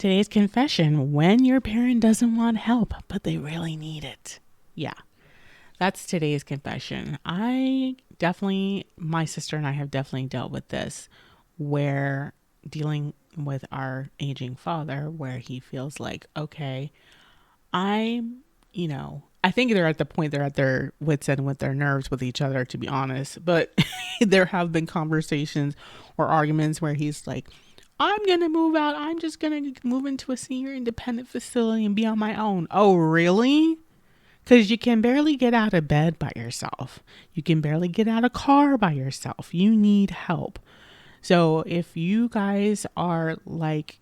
Today's confession: when your parent doesn't want help, but they really need it. Yeah, that's today's confession. My sister and I have definitely dealt with this, where dealing with our aging father, where he feels like, okay, I'm, I think they're at the point they're at their wits' end with their nerves with each other, to be honest. But there have been conversations or arguments where he's like, I'm going to move out. I'm just going to move into a senior independent facility and be on my own. Oh, really? Because you can barely get out of bed by yourself. You can barely get out of car by yourself. You need help. So if you guys are like,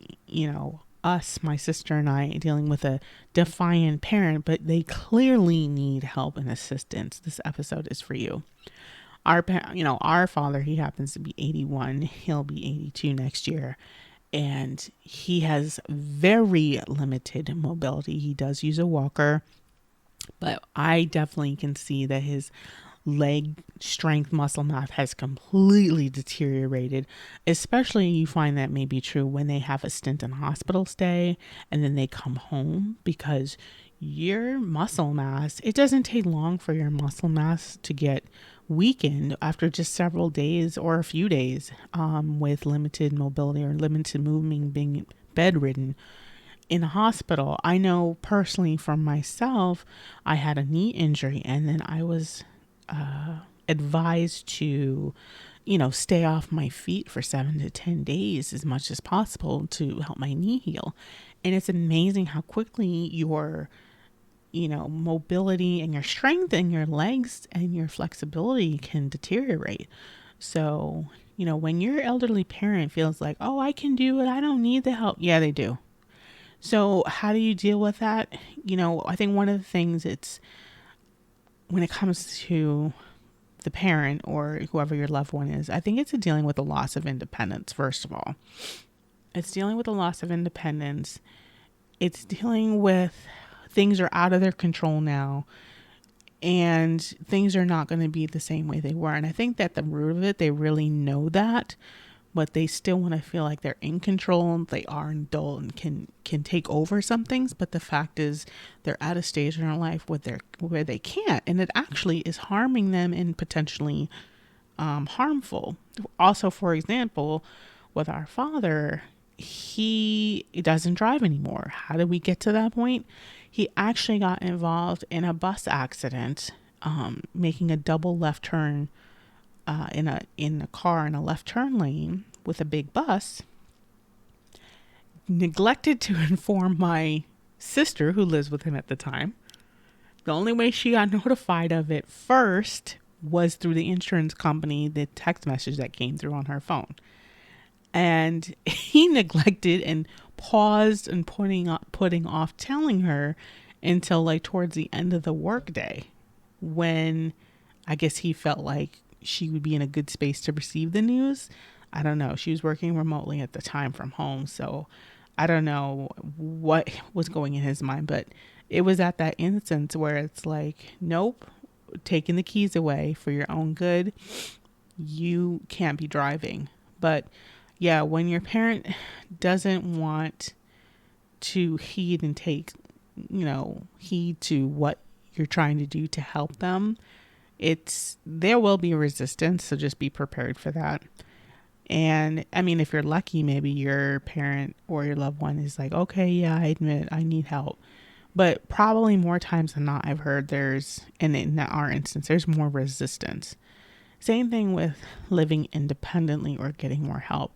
us, my sister and I, dealing with a defiant parent, but they clearly need help and assistance, this episode is for you. Our father, he happens to be 81. He'll be 82 next year. And he has very limited mobility. He does use a walker, but I definitely can see that his leg strength, muscle mass has completely deteriorated. Especially, you find that may be true when they have a stint in hospital stay and then they come home, because your muscle mass, it doesn't take long for your muscle mass to get weakened after just several days or a few days, with limited mobility or limited movement, being bedridden in a hospital. I know personally from myself, I had a knee injury and then I was advised to, stay off my feet for 7 to 10 days as much as possible to help my knee heal. And it's amazing how quickly your, mobility and your strength and your legs and your flexibility can deteriorate. So, when your elderly parent feels like, oh, I can do it, I don't need the help. Yeah, they do. So how do you deal with that? I think one of the things, it's when it comes to the parent or whoever your loved one is, I think it's dealing with the loss of independence. First of all, it's dealing with the loss of independence. It's dealing with things are out of their control now, and things are not going to be the same way they were. And I think that the root of it, they really know that, but they still want to feel like they're in control and they are an adult and can take over some things. But the fact is, they're at a stage in their life where they can't, and it actually is harming them and potentially harmful. Also, for example, with our father, he doesn't drive anymore. How did we get to that point? He actually got involved in a bus accident, making a double left turn in a car in a left turn lane with a big bus. Neglected to inform my sister, who lives with him at the time. The only way she got notified of it first was through the insurance company, the text message that came through on her phone. And he neglected and paused and putting off telling her until like towards the end of the workday, when I guess he felt like she would be in a good space to receive the news. I don't know. She was working remotely at the time from home, so I don't know what was going in his mind, but it was at that instance where it's like, nope, taking the keys away for your own good. You can't be driving. But yeah, when your parent doesn't want to heed and take, heed to what you're trying to do to help them, there will be resistance. So just be prepared for that. And I mean, if you're lucky, maybe your parent or your loved one is like, okay, yeah, I admit I need help. But probably more times than not, I've heard and in our instance, there's more resistance. Same thing with living independently or getting more help.